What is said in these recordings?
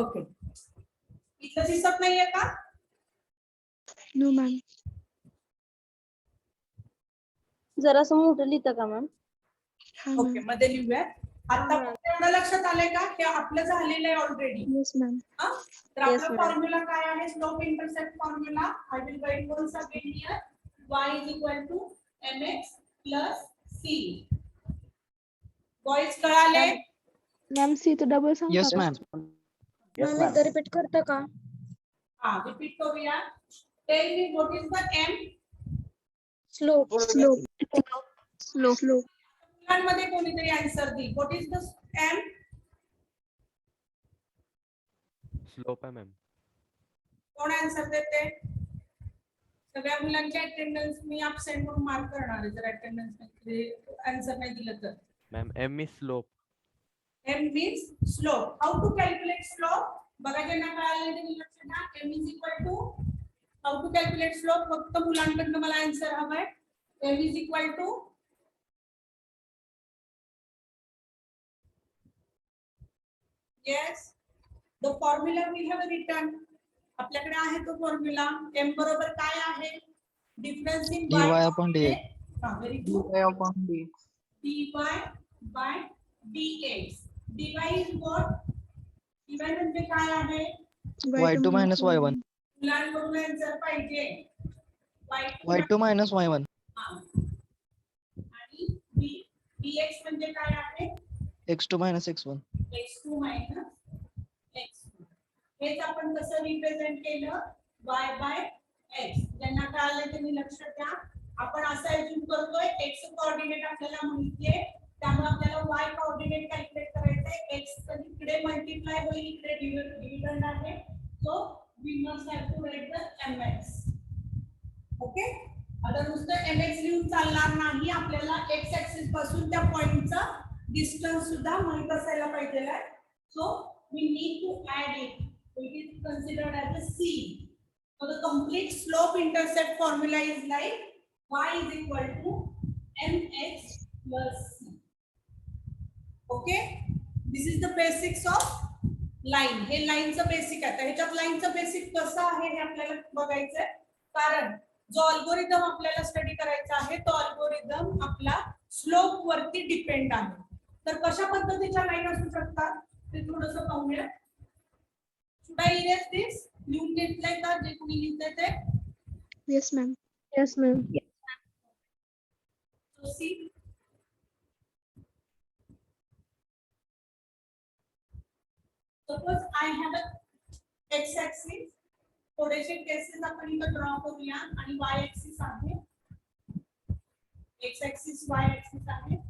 Okay, इथं दिसत नाहीये का? No ma'am. जरासं मोठं लिहितं का मॅम? हा ओके, मॅम. मध्ये लिहूया. आता एवढं लक्षात आलंय का? हे आपलं झालेलं आहे ऑलरेडी. Yes ma'am. तर Yes, आपला ma'am. फॉर्म्युला काय आहे? Slope intercept formula. I will write once again here. y is equal to mx plus c. Boys कळाले? मॅम सी तर डबल सांगता Yes, का? ma'am. मॅम एकदा रिपीट करता का? हा, रिपीट करूया. Tell me what is the m? Slope. Slope. मुलांमध्ये कोणीतरी आन्सर दी. What is the m? Slope आहे मॅम. कोण आन्सर देते? सगळ्या मुलांची अटेंडन्स मी अब्सेंट म्हणून मार्क करणार आहे जर अटेंडन्स आन्सर नाही दिलं तर. Ma'am m is slope. m means slope. How to calculate slope? बघा ज्यांना कळालं नाही ते लक्षात घ्या. m is equal to how to calculate slope. फक्त मुलांकडनं मला आन्सर हवाय. m is equal to yes, the formula we have written. आपल्याकडे आहे तो फॉर्म्युला. m बरोबर काय आहे? Difference in dy upon dx. हा, very good. dy upon dx. dy by dx. dy is what? dy म्हणजे काय आहे? y2 minus y1. मुलांकडून आन्सर पाहिजे. y2 minus y1. हा. आणि dx म्हणजे काय आहे? x2 minus x1. x2 minus x2. हेच आपण कसं रिप्रेझेंट केलं? y by x. ज्यांना कळालं त्यांनी लक्षात द्या. आपण असं अज्यूम करतोय x कोऑर्डिनेट आपल्याला माहितीये, त्यामुळे आपल्याला y कोऑर्डिनेट कॅल्क्युलेट करायचंय. x तर इकडे मल्टिप्लाय होईल, इकडे डिव्हिडंड आहे. So we must have to write the mx. ओके, आता नुसतं mx लिहून चालणार नाही. आपल्याला x ऍक्सिस पासून त्या पॉइंटचा डिस्टन्स सुद्धा माहित असायला पाहिजे. So we need to add it. It is considered as a c. So the complete slope intercept formula is like y is equal to mx plus c. Okay, this is the basics of line. हे लाईनचं basic आहे. ह्याच्यात लाईनचं basic कसं आहे हे आपल्याला बघायचंय, कारण जो अल्गोरिदम आपल्याला स्टडी करायचा आहे तो अल्गोरिदम आपला स्लोप वरती डिपेंड आहे. तर कशा पद्धतीच्या लाईन असू शकतात ते थोडंसं पाहूया. Should I erase this? लिहून घेतलंय का जे कोणी लिहितंय ते? Yes ma'am. Yes, ma'am. So see, suppose I have a x-axis. थोडेसे केसेस आपण इथं ड्रॉ करूया आणि y-axis आहे. x-axis, y-axis आहे.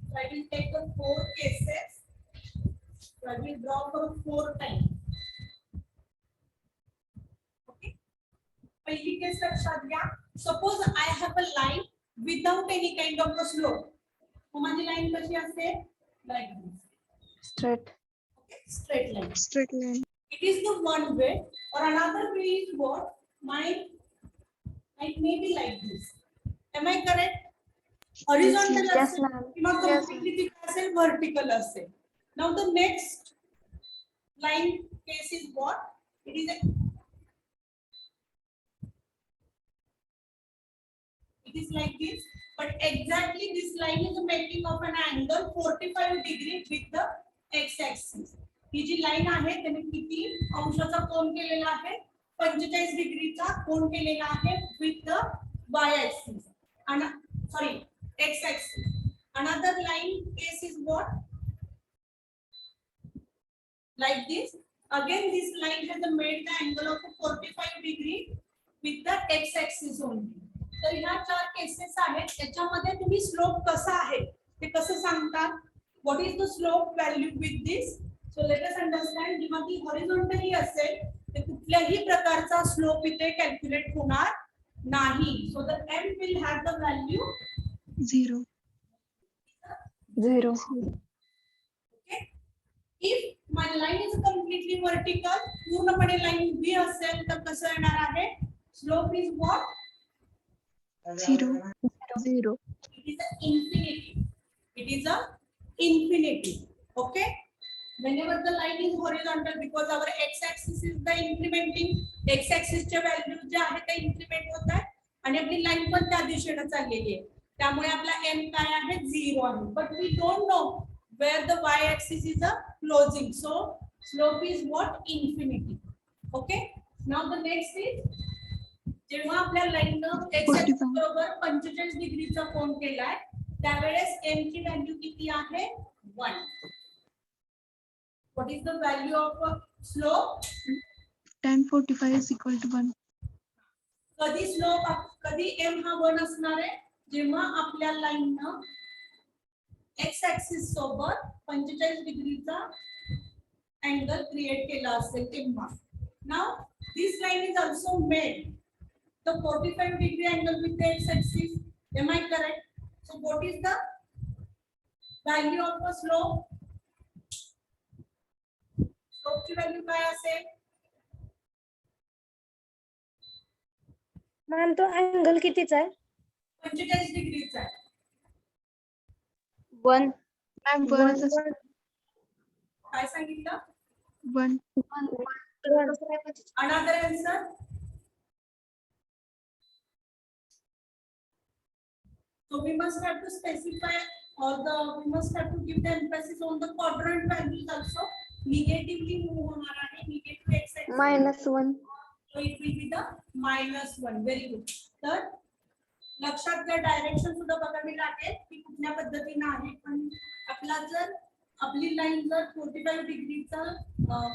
So I will take the 4 cases. So I will draw for 4 times. Okay. पहिली केस लक्षात घ्या. Suppose I have a line without any kind of a slope. मग माझी लाईन कशी असते? Like this. Straight. Okay, straight line. Straight line. It is the one way, or another way is what? Might maybe like this. Am I correct? Horizontal Yes, असेल ma'am. किंवा Yes, completely ती काय असेल? Vertical असेल. Now the next line case is what? It is like this, but exactly this line is making of an angle 45 degree with the x-axis. ही जी line आहे त्याने किती अंशाचा कोन केलेला आहे? 45 डिग्रीचा कोन केलेला आहे with the y-axis. आणि sorry, x-axis. Another line case is what? Like this. Again, this line has made the angle of 45 degree with the x-axis only. तर ह्या 4 केसेस आहेत. त्याच्यामध्ये तुम्ही स्लोप कसा आहे ते कसं सांगता? What is the slope value with this? So let us understand. जेव्हा ती हॉरिझॉन्टली असेल तर कुठल्याही प्रकारचा स्लोप इथे कॅल्क्युलेट होणार नाही. So the m will have the value 0. 0. Okay. If my line is completely vertical, पूर्णपणे लाईन उभी असेल तर कसं येणार आहे? Slope is what? 0. It is an infinity. It is a infinity. Okay. whenever the line is horizontal, because our x-axis is the incrementing, x-axis च्या value ज्या आहेत त्या इन्क्रीमेंट होतात आणि आपली लाईन पण त्या दिशेने चाललेली आहे. त्यामुळे आपला m काय आहे 0 आहे. But we don't know where the y-axis is a closing, so slope is what? Infinity. Okay. Now the next is, जेव्हा आपल्या लाईननं x-axis बरोबर 45 डिग्रीचा कोन केलाय त्यावेळेस m ची व्हॅल्यू किती आहे? 1. What is the value of slope? tan 45 is equal to 1. कधी स्लोप कधी m हा 1 असणार आहे? जेव्हा आपल्या लाईननं x ऍक्सिस सोबत 45 डिग्रीचा अँगल क्रिएट केला असेल तेव्हा. Now this line is also made the 45 degree angle with the x axis. Am I correct? So what is the value of the slope? Slope ची व्हॅल्यू काय असेल? मॅम तो angle कितीचा आहे? 45 डिग्रीचा आहे. 1. Ma'am, 1 is काय सांगितलं? 1. Another answer? So we must have to specify, or we must have to give the emphasis on the quadrant values also. Negatively move होणार आहे, negative x axis. -1. So it will be the -1. Very good. तर लक्षात घ्या, direction सुद्धा बघावी लागेल की कुठल्या पद्धतीने आहे. पण आपला जर आपली लाईन जर 45 डिग्रीचा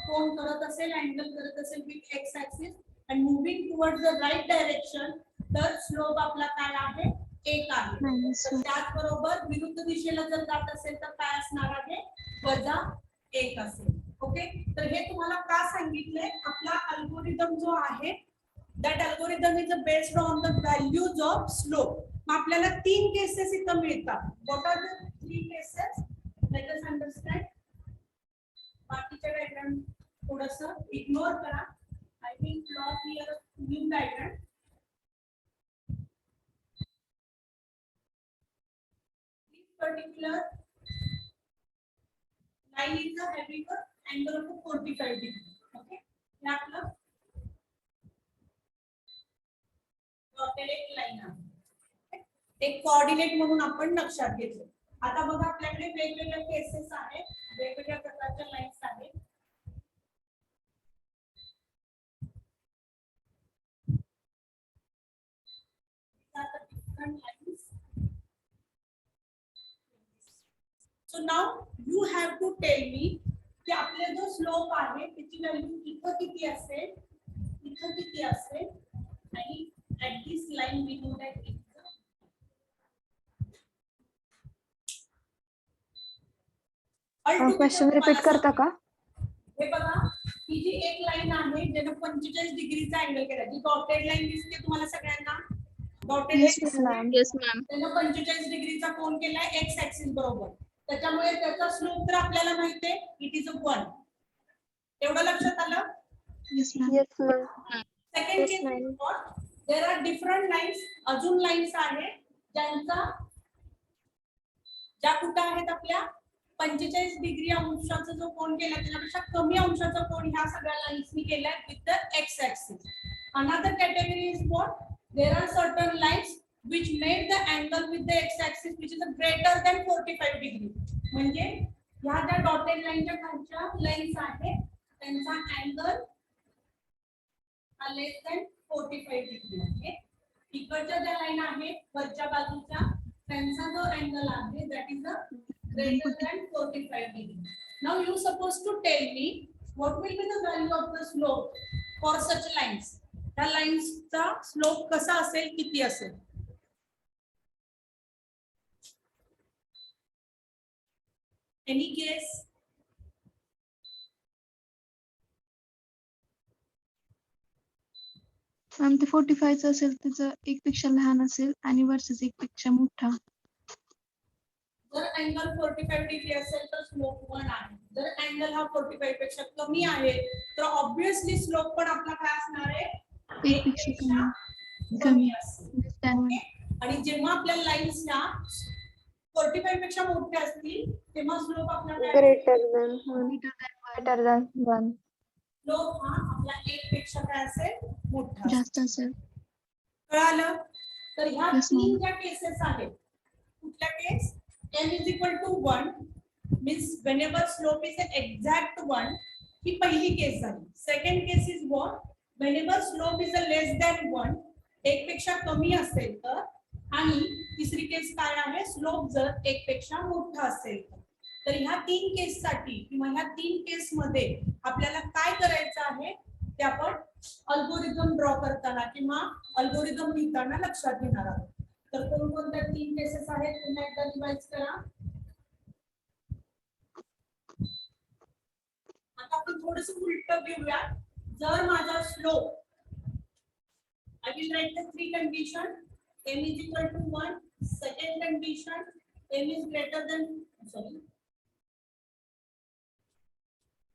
कोन करत असेल, अँगल करत असेल with x axis and moving towards the right direction, तर स्लोप आपला काय आहे? 1 आहे. तर त्याचबरोबर विरुद्ध दिशेला जर जात असेल तर काय असणार आहे? -1 असेल. ओके. तर हे तुम्हाला का सांगितलंय? आपला अल्गोरिदम जो आहे, that algorithm is based on the values of slope. मग आपल्याला 3 केसेस इथं मिळतात. What are the 3 cases? Let us understand. बाकीच्या डायग्राम थोडंसं इग्नोर करा. I will plot here new diagram. Particular line is having an angle of 45 degree. Okay. हे आपलं dotted line आहे. एक कोऑर्डिनेट म्हणून आपण लक्षात घेतलं. आता बघा आपल्याकडे वेगवेगळ्या केसेस आहेत, वेगवेगळ्या प्रकारच्या लाईन्स आहेत. Different lines. So now you have to tell me की आपले जो स्लोप आहे त्याची व्हॅल्यू इथं किती असेल, इथं किती असेल, आणि at this line we know that it's question repeat करता का? हे बघा, ही जी एक लाईन आहे ज्याने 45 डिग्रीचा अँगल केला, जी डॉटेड लाईन दिसते तुम्हाला सगळ्यांना, डॉटेड लाईन. Yes ma'am. त्याने 45 डिग्रीचा कोन केलाय एक्स ऍक्सिस बरोबर. त्याच्यामुळे त्याचा स्लोप तर आपल्याला माहिती आहे, इट इज 1. एवढं लक्षात आलं? Yes, ma'am. Yes ma'am. Second Yes, case ma'am. There are different lines. अजून लाईन्स आहेत ज्यांचा ज्या कुठं आहेत आपल्या 45 डिग्री अंशाचा जो कोन केला त्याच्यापेक्षा कमी अंशाचा कोन ह्या सगळ्या लाईन्सनी केलाय with the x axis. Another category is what? There are certain lines which made the angle with the x axis which is greater than 45 degree. म्हणजे ह्या ज्या डॉटेड लाईनच्या खालच्या लाईन्स आहेत त्यांचा अँगल हा लेस दॅन 45 डिग्री आहे. इकडच्या ज्या लाईन आहेत वरच्या बाजूच्या त्यांचा जो अँगल आहे that is greater than 45 degree. Now you supposed to tell me what will be the value of the slope for such lines. त्या लाईन्सचा स्लोप कसा असेल, किती असेल? Any guess? मॅम ते 45 असेल त्याचं 1 पेक्षा लहान असेल आणि वर्सेस 1 पेक्षा मोठा. जर अँगल 45 डिग्री असेल तर स्लोप 1 आहे. जर अँगल हा 45 पेक्षा कमी आहे तर ऑब्वियसली स्लोप पण आपला काय असणार आहे? 1 पेक्षा कमी कमी असेल. tan 1. आणि जेव्हा आपल्या लाईन्सच्या 45 पेक्षा मोठे असतील तेव्हा स्लोप आपला काय greater than greater than 1. Slope हा आपला 1 पेक्षा काय असेल मोठा असेल. जास्त असेल. कळालं? तर ह्या Yes, तीन ma'am. ज्या केसेस आहेत कुठल्या केस m is equal to 1 means whenever slope is an exact 1 ही पहिली केस झाली. Second case is what whenever slope is a less than 1 1 पेक्षा कमी असेल तर आणि तिसरी केस काय आहे स्लोप जर 1 पेक्षा मोठा असेल तर ह्या तीन केस साठी किंवा ह्या तीन केस मध्ये आपल्याला काय करायचं आहे ते आपण अल्गोरिदम ड्रॉ करताना किंवा अल्गोरिदम लिहिताना लक्षात घेणार आहोत. तर कोणकोणत्या तीन केसेस आहेत पुन्हा एकदा रिवाइज करा. आता आपण थोडंसं उलट घेऊया. जर माझा slope I will write the three condition m is equal to 1, second condition m is greater than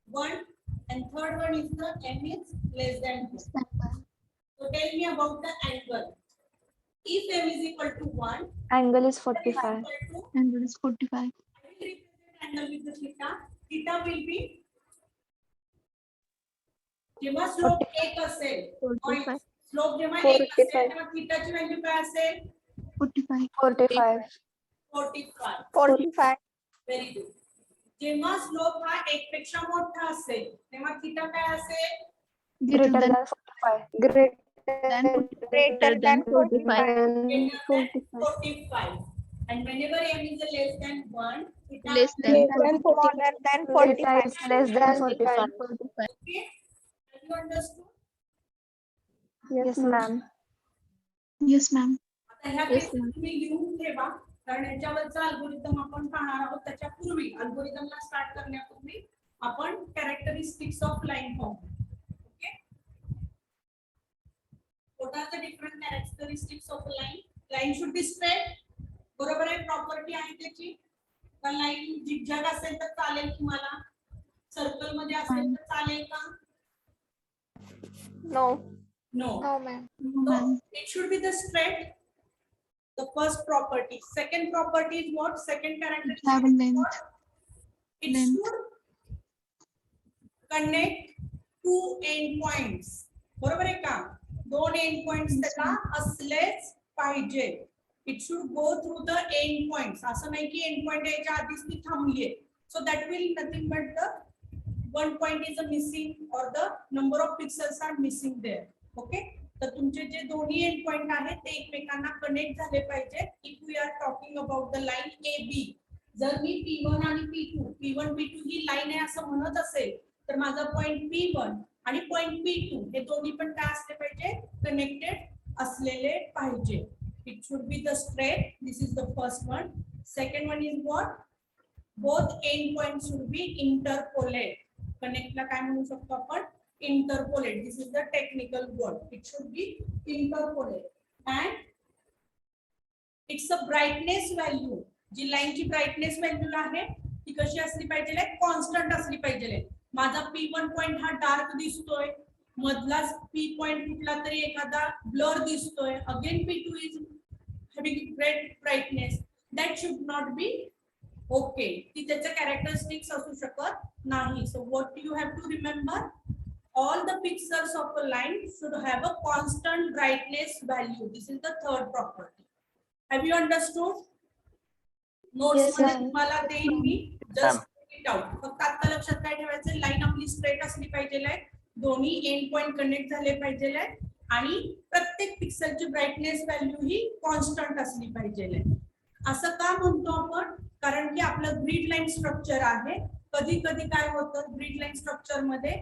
1 and third one is the m is less than 2. So tell me about the angle. If m is equal to 1, Angle is m is 45. equal to, And it is 45. I will represent angle with the theta. Theta will be जेव्हा slope 1 असेल 45. Slope जेव्हा 1 असेल 45. तेव्हा थीटाची value काय असेल 45. 45. 45. 45. Very good. जेव्हा slope हा 1 पेक्षा मोठा असेल तेव्हा थीटा काय असेल Greater than 45. Greater than 45. 45. And whenever m is less than 1 theta Less than Smaller than 45. Is less than 45. okay. Have you understood? Yes, ma'am. Yes, ma'am. आता ह्या Yes, केसेस ma'am. तुम्ही लिहून ठेवा कारण याच्यावरचा अल्गोरिदम आपण पाहणार आहोत. त्याच्यापूर्वी अल्गोरिदमला स्टार्ट करण्यापूर्वी आपण कॅरेक्टरिस्टिक्स ऑफ लाईन पाहू. Okay. What are the different characteristics of a line? Line should be straight. बरोबर आहे. प्रॉपर्टी आहे त्याची. तर लाईन झिगझॅग असेल तर चालेल तुम्हाला. सर्कल मध्ये असेल तर चालेल का? No. No. No, ma'am. No, So ma'am. it should be the straight. The first property. Second property is what? Second characteristic Have a is length. what? It Length. should connect two end points. बरोबर आहे का? दोन end points त्याला असलेच पाहिजे. It should go through the end points. असं नाही की end point याच्या आधीच ती थांबलीये. So that will nothing but the one point is a missing or the number of pixels are missing there. Okay. तर तुमचे जे दोन्ही एंड पॉइंट आहेत ते एकमेकांना कनेक्ट झाले पाहिजे. If we are talking about the line A B जर मी P1 आणि P1 P2 ही लाईन आहे असं म्हणत असेल तर माझा पॉइंट P1 आणि पॉइंट P2 हे दोन्ही पण काय असले पाहिजे कनेक्टेड असलेले पाहिजे. It should be the straight. This is the first one. Second one is what both end point should be interpolate. कनेक्टला काय म्हणू शकतो आपण interpolate. This is the technical word. It should be interpolate. And it's a brightness value. जी लाईनची brightness value आहे ती कशी असली पाहिजे कॉन्स्टंट असली पाहिजे. माझा P1 पॉइंट हा डार्क दिसतोय. मधला P पॉइंट कुठला तरी एखादा ब्लर दिसतोय. Again P2 is having great brightness. That should not be okay. ती त्याचे कॅरेक्टरिस्टिक्स असू शकत नाही. So what you have to remember? All the pixels of a line should have a constant brightness value. This is the third property. Have you understood? Notes Yes, मध्ये ma'am. तुम्हाला देईन मी. Just check it out. फक्त आता लक्षात काय ठेवायचं line आपली straight असली पाहिजे आहे. दोन्ही एंड पॉइंट कनेक्ट झाले पाहिजे आहे आणि प्रत्येक पिक्सलची ब्राइटनेस व्हॅल्यू ही कॉन्स्टंट असली पाहिजे आहे. असं का म्हणतो आपण कारण की आपलं ग्रिड लाईन स्ट्रक्चर आहे. कधी कधी काय होतं ग्रिड लाईन स्ट्रक्चर मध्ये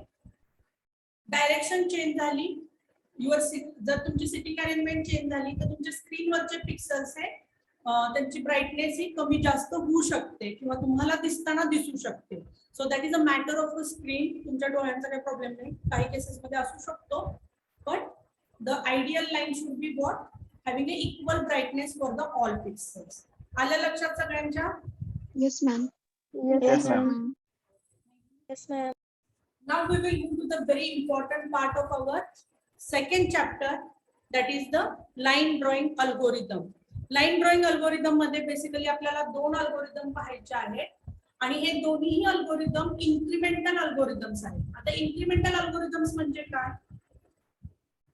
डायरेक्शन चेंज झाली युअर जर तुमची सिटिंग अरेंजमेंट चेंज झाली तर तुमच्या स्क्रीनवरचे पिक्सल्स आहे त्यांची ब्राइटनेस ही कमी जास्त होऊ शकते किंवा तुम्हाला दिसताना दिसू शकते. So that is a matter of the screen. तुमच्या डोळ्यांचा काही प्रॉब्लेम नाही. काही केसेस मध्ये असू शकतो. But the ideal line should be what having A equal brightness for the all pixels. आलं लक्षात सगळ्यांच्या? Yes, ma'am. Yes, ma'am. ma'am. Yes, ma'am. Now we will move to the very important part of our second chapter, that is the line drawing algorithm. Line drawing algorithm मध्ये basically आपल्याला 2 algorithm पाहायचे आहेत आणि हे दोन्ही algorithm incremental algorithms आहेत. आता incremental algorithms म्हणजे काय?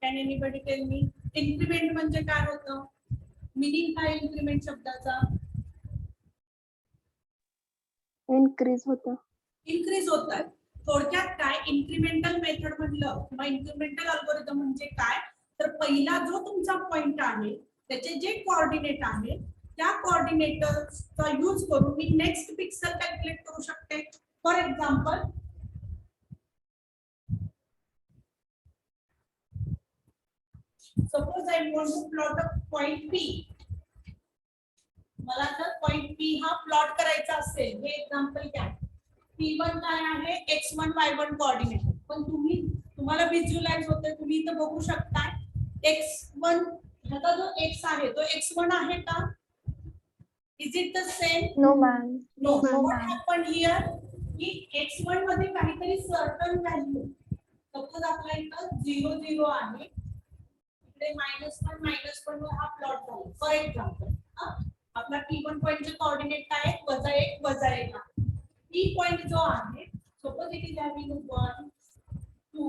Can anybody tell me? Increment म्हणजे काय होतं? मीनिंग काय इन्क्रिमेंट शब्दाचा? इनक्रीज होतं. इन्क्रीज होत आहे. थोडक्यात काय इन्क्रिमेंटल मेथड म्हणलं किंवा इन्क्रिमेंटल अल्गोरिदम म्हणजे काय? तर पहिला जो तुमचा पॉइंट आहे त्याचे जे कोऑर्डिनेट आहे त्या कोऑर्डिनेटरचा यूज करून मी नेक्स्ट पिक्सल कॅल्क्युलेट करू शकते. For example suppose I want to plot a point P. मला तर पॉइंट पी हा प्लॉट करायचा असेल, हे एक्झाम्पल घ्या. P1 काय आहे? x1 y1 coordinate. पण तुम्हाला व्हिज्युअलाइज होते, तुम्ही इथं बघू शकता x1 ह्याचा जो x आहे तो x1 आहे का? Is it the same? No ma'am. No. No, what happen here की x1 मध्ये काहीतरी सर्टन व्हॅल्यू, सपोज आपला इथं 0 0 आहे, इकडे -1 वर हा प्लॉट झाला. फॉर एक्झाम्पल आपला P1 पॉइंटचे कोऑर्डिनेट काय आहे? -1 -1 आहे. P पॉइंट जो आहे, suppose it is having 1 2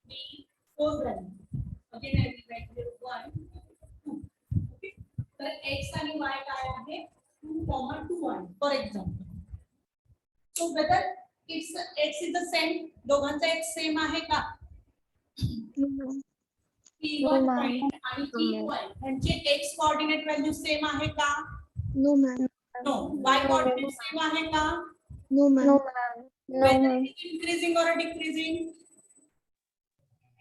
3 4 value. Again I will write here 1 2. Okay, तर x आणि y काय आहे? 2, 2 आहे for example. So whether it's x is the same, दोघांचा x सेम आहे का? P1 पॉइंट आणि P पॉइंट यांचे x कोऑर्डिनेट व्हॅल्यू सेम आहे का? No ma'am. No. y coordinate same आहे का? No ma'am. No ma'am. No Whether ma'am. it is increasing or decreasing?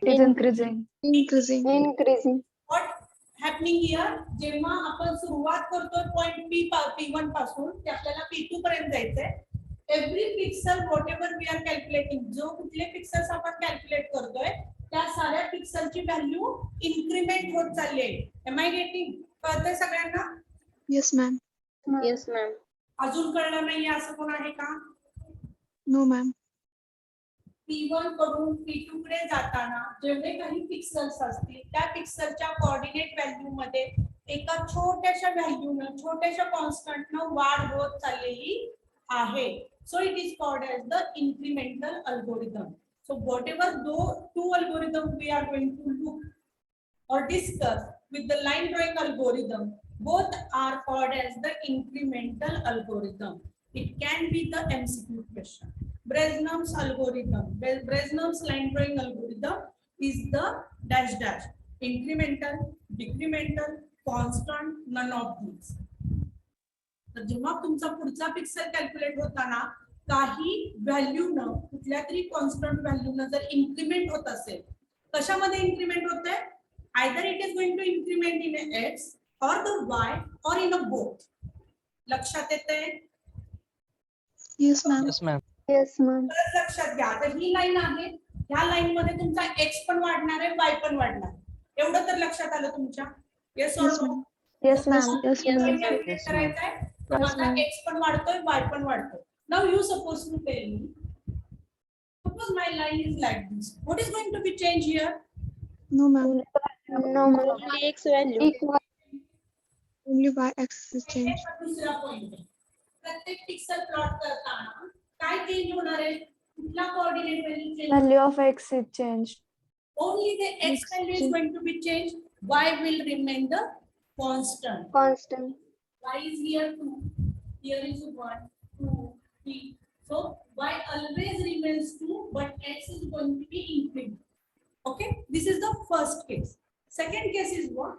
It is increasing. Increasing. Increasing. What happening here? जेव्हा आपण सुरुवात करतोय point P1 पासून ते आपल्याला P2 पर्यंत जायचंय. Every pixel whatever we are calculating, जो कुठले पिक्सेल्स आपण कॅल्क्युलेट करतोय त्या साऱ्या पिक्सलची व्हॅल्यू इन्क्रिमेंट होत चालली आहे. Am I getting? कळतंय सगळ्यांना? Yes, ma'am. Yes ma'am. अजून कळलं नाहीये असं कोण आहे का? No, ma'am. P1 कडून P2 कडे जाताना जेवढे काही पिक्सल्स असतील त्या पिक्सलच्या कोऑर्डिनेट व्हॅल्यू मध्ये एका छोट्याशा व्हॅल्यूनं, छोट्याशा कॉन्स्टंटनं वाढ होत चाललेली आहे. So it is called as the incremental algorithm. So whatever two algorithm we are going to look or discuss with the line drawing algorithm, both are called as the incremental algorithm. It can be the MCQ question. Breznam's algorithm, Breznam's line drawing algorithm is the dash dash. Incremental, decremental, constant, none of these. तर जेव्हा तुमचा पुढचा pixel calculate होताना काही value न कुठल्या तरी constant value न जर इन्क्रिमेंट होत असेल, कशामध्ये इन्क्रिमेंट होते? Either it is going to increment in X or the Y or in a both. लक्षात येते? Yes, ma'am. Yes, ma'am. Yes ma'am. परत लक्षात घ्या, तर ही लाईन आहे, ह्या लाईन मध्ये तुमचा एक्स पण वाढणार आहे, वाय पण वाढणार आहे. एवढं तर लक्षात आलं तुमच्या? येस Yes, और ma'am. Yes ma'am. Yes, ma'am. Calculate करायचंय, तर माझा एक्स पण वाढतोय, वाय पण वाढतोय. Now you suppose to tell me, suppose my line is like this, what is going to be changed here? No, ma'am. No ma'am. X value. Only y-axis is हे changed. पण दुसरा point आहे. प्रत्येक pixel plot करताना काय change होणार आहे? कुठला coordinate value change? Value of x is change. Only the x value is going to be changed. Y will remain the constant. Constant. Y is here 2. Here is 1, 2, 3. So Y always remains 2, but X is going to be increased. Okay, this is the first case. Second case is what?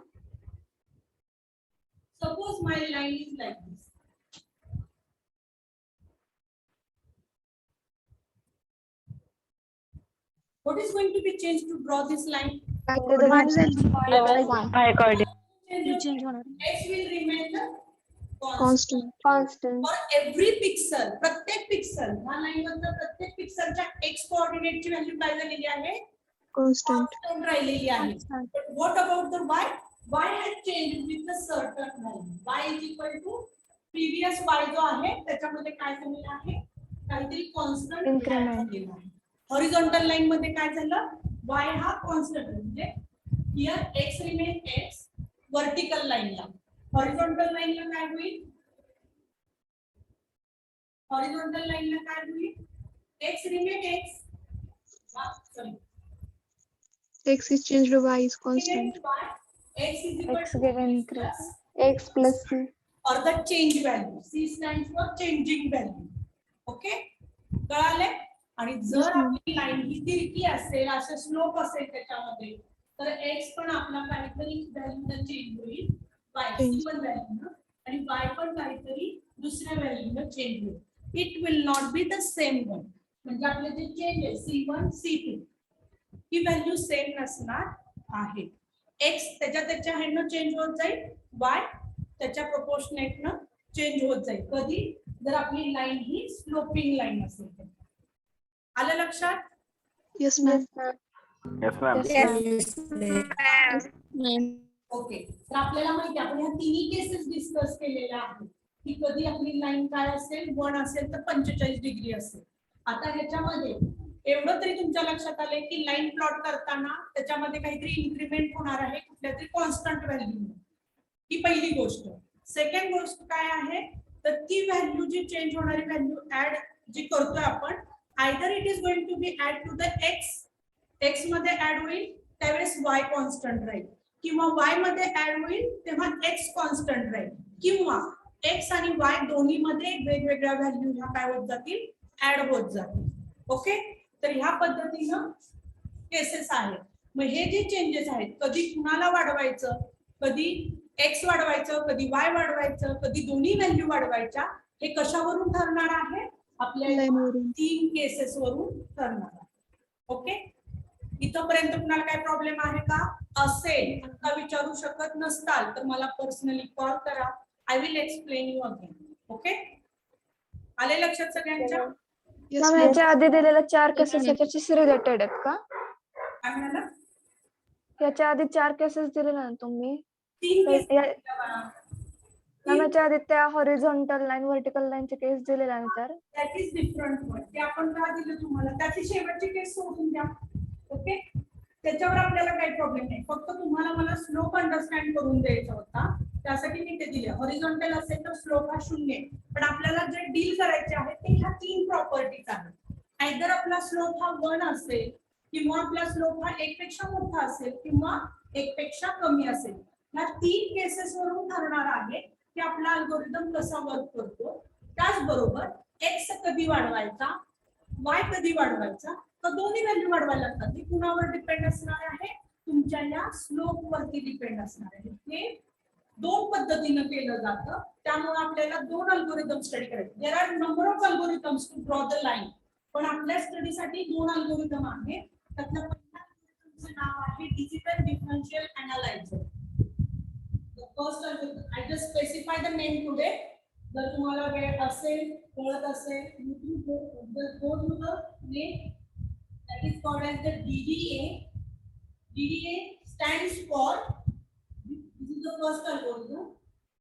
Suppose my line is like this. What is going to be changed to draw this line? Change of X will remain the constant. Constant. Constant. For every pixel, प्रत्येक pixel, ह्या line मधलं प्रत्येक पिक्सलच्या x कोऑर्डिनेटची value काय झालेली आहे? Constant. Constant राहिलेली आहे. But what about the y? Y has changed with a certain value. Y is equal to previous y जो आहे त्याच्यामध्ये काय झालेलं आहे? काहीतरी कॉन्स्टंट Increment. हॉरिझॉन्टल लाईन मध्ये काय झालं? y हा कॉन्स्टंट म्हणजे here x remain x, vertical लाईनला हॉरिझॉन्टल लाईनला काय होईल? हॉरिझॉन्टल लाईनला काय होईल? X remain x. X is changed, Y is constant. X is equal X to get X increase. plus X plus C. or the change value. C stands for changing value. Okay? कळाले? आणि जर Yes, ma'am. आपली line ही तिरकी असेल, असे slope असेल त्याच्यामध्ये, तर x पण आपला काहीतरी व्हॅल्यूने चेंज होईल, y Change. C1 व्हॅल्यूने, आणि y पण काहीतरी दुसऱ्या व्हॅल्यूने चेंज होईल. It will not be the same one. म्हणजे आपले जे चेंज आहे C1 C2 ही व्हॅल्यू सेम नसणार आहे. x त्याच्या ह्यानं चेंज होत जाईल, y त्याच्या प्रोपोर्शनेटनं चेंज होत जाईल. कधी? जर आपली लाईन ही स्लोपिंग लाईन असेल तर. आलं लक्षात? Yes, ma'am. Yes, ma'am. Yes, okay. तर आपल्याला माहिती आहे आपण ह्या तिन्ही केसेस डिस्कस केलेल्या आहेत की कधी आपली लाईन काय असेल, 1 असेल तर 45 डिग्री असेल. आता ह्याच्यामध्ये एवढं तरी तुमच्या लक्षात आलंय की लाईन प्लॉट करताना त्याच्यामध्ये काहीतरी इन्क्रीमेंट होणार आहे कुठल्या तरी कॉन्स्टंट व्हॅल्यू. ही पहिली गोष्ट. सेकंड गोष्ट काय आहे, तर ती व्हॅल्यू जी चेंज होणारी व्हॅल्यू ऍड जी करतोय आपण, either it is going to be add to the X मध्ये ऍड होईल त्यावेळेस y कॉन्स्टंट राहील, किंवा y मध्ये ऍड होईल तेव्हा x कॉन्स्टंट राहील, किंवा x आणि y दोन्ही मध्ये वेगवेगळ्या व्हॅल्यू ह्या काय होत जातील, ऍड होत जातील. ओके. तर ह्या पद्धतीनं केसेस आहेत. मग हे जे चेंजेस आहेत, कधी कुणाला वाढवायचं, कधी x वाढवायचं, कधी y वाढवायचं, कधी दोन्ही व्हॅल्यू वाढवायच्या, हे कशावरून ठरणार आहे? आपल्या Line वरून. 3 केसेस वरून ठरणार आहे. ओके. इथपर्यंत कुणाला काय प्रॉब्लेम आहे का? असेल आता विचारू शकत नसताल तर मला पर्सनली कॉल करा. I will explain you again. Okay. आले लक्षात सगळ्यांच्या? Yes, ma'am ma'am. ह्याच्या आधी दिलेल्या 4 केसेस याच्याशी रिलेटेड आहेत का? काय म्हणाला? याच्या आधी 4 केसेस दिले ना तुम्ही, 3 तर केसेस या- मॅम याच्या आधी त्या हॉरिझॉन्टल लाईन व्हर्टिकल लाईनचे केस दिलेल्या नंतर दॅट इज डिफरंट वन. ते आपण का दिलं तुम्हाला? त्याची शेवटची केस सोडून द्या. ओके. त्याच्यावर आपल्याला काही प्रॉब्लेम नाही. फक्त तुम्हाला मला स्लोप अंडरस्टँड करून द्यायचा होता, त्यासाठी मी ते दिले. हॉरिझॉन्टल असेल तर स्लोप हा 0 आहे, पण आपल्याला जे डील करायचे आहे ते ह्या 3 प्रॉपर्टीज आहेत. आयदर आपला स्लोप हा 1 असेल, किंवा आपला स्लोप हा 1 पेक्षा मोठा असेल, किंवा 1 पेक्षा कमी असेल. ह्या 3 केसेस वरून ठरणार आहे की आपला अल्गोरिदम कसा वर्क करतो. त्याचबरोबर एक्स कधी वाढवायचा, वाय कधी वाढवायचा, तर दोन्ही व्हॅल्यू वाढवायला लागतात. हे कुणावर डिपेंड असणार आहे? तुमच्या या स्लोप वरती डिपेंड असणार आहे. हे 2 पद्धतीने केलं जातं. त्यामुळे आपल्याला 2 अल्गोरिदम स्टडी करायचे. There are number of algorithms to draw the line, पण आपल्या स्टडीसाठी 2 अल्गोरिदम आहे. त्यातलं पहिल्या अल्गोरिदमचं नाव आहे digital differential analyser. The first algorithm, I just specify the name today. जर तुम्हाला वेळ असेल, कळत असेल, you go to the name that is called as the DDA. DDA stands for, this is the first algorithm,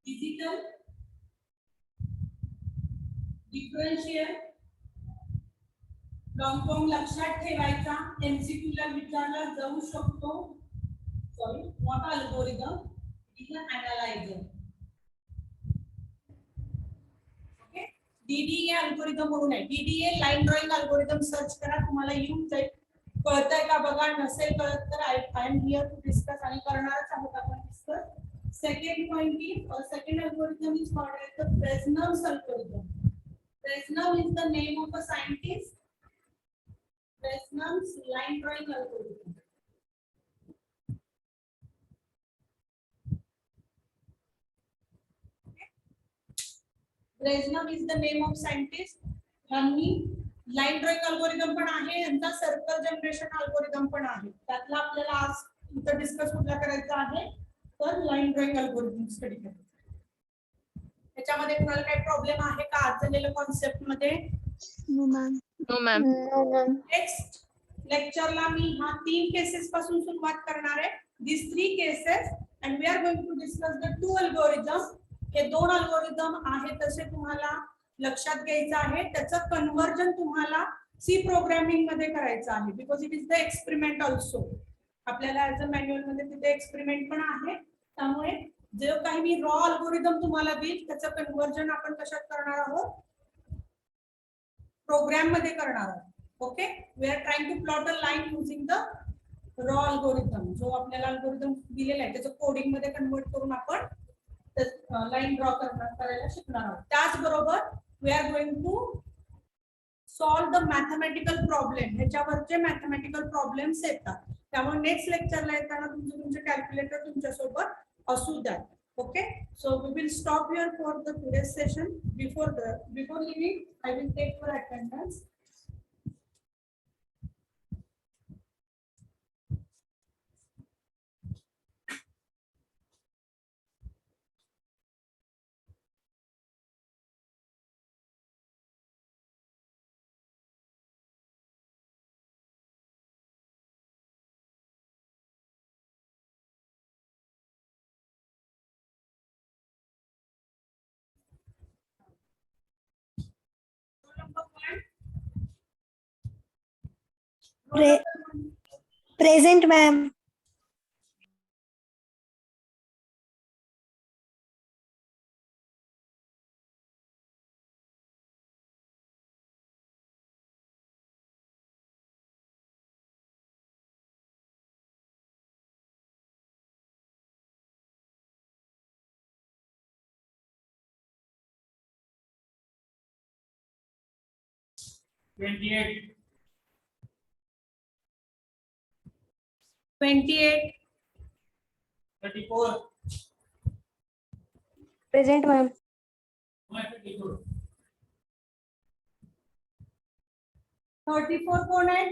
digital differential. Long form लक्षात ठेवायचा, MCQ ला विचारला जाऊ शकतो. Sorry, not algorithm, it is an analyser. Okay. DDA algorithm म्हणून आहे. DDA line drawing algorithm search करा, तुम्हाला येऊन जाईल. कळतंय का बघा, नसेल कळत तर I am here to discuss, आणि करणारच आहोत आपण डिस्कस. सेकंड पॉइंट की second algorithm is called as the Fresnel's algorithm. Fresnel is the name of a scientist. Fresnel's line drawing algorithm. Fresnel is the name of scientist. यांनी line drawing algorithm पण आहे, यांचा circle generation algorithm पण आहे. त्यातला आपल्याला आज इथं डिस्कस कुठला करायचा आहे, तर लाईन ड्रॉइंग अल्गोरिदम स्टडी करायचा. त्याच्यामध्ये कुणाला काही प्रॉब्लेम आहे का आज झालेल्या कॉन्सेप्ट मध्ये? No, ma'am. No ma'am. Next लेक्चरला मी ह्या 3 केसेस पासून सुरुवात करणार आहे. This 3 cases and we are going to discuss the 2 algorithm. हे 2 अल्गोरिदम आहे तसे तुम्हाला लक्षात घ्यायचं आहे. त्याचं कन्वर्जन तुम्हाला सी प्रोग्रामिंग मध्ये करायचं आहे, because it is the experiment also. आपल्याला ऍज अ मॅन्युअल मध्ये तिथे एक्सपेरिमेंट पण आहे, त्यामुळे जे काही मी रॉ अल्गोरिदम तुम्हाला देईल त्याचं कन्व्हर्जन आपण कशात करणार आहोत, प्रोग्राम मध्ये करणार आहोत. Okay, we are trying to plot a line using the raw algorithm. जो आपल्याला अल्गोरिदम दिलेला आहे त्याचं कोडिंग मध्ये कन्वर्ट करून आपण लाईन ड्रॉ करायला शिकणार आहोत. त्याचबरोबर we are going to solve the mathematical problem. ह्याच्यावरचे मॅथमॅटिकल प्रॉब्लेम्स येतात, त्यामुळे नेक्स्ट लेक्चरला येताना तुमचे कॅल्क्युलेटर तुमच्यासोबत असू द्या. Okay, so we will stop here for the today session. Before leaving I will take your attendance. Present, ma'am. Twenty-eight. Thirty-four. Present, ma'am. 34 कोण आहे?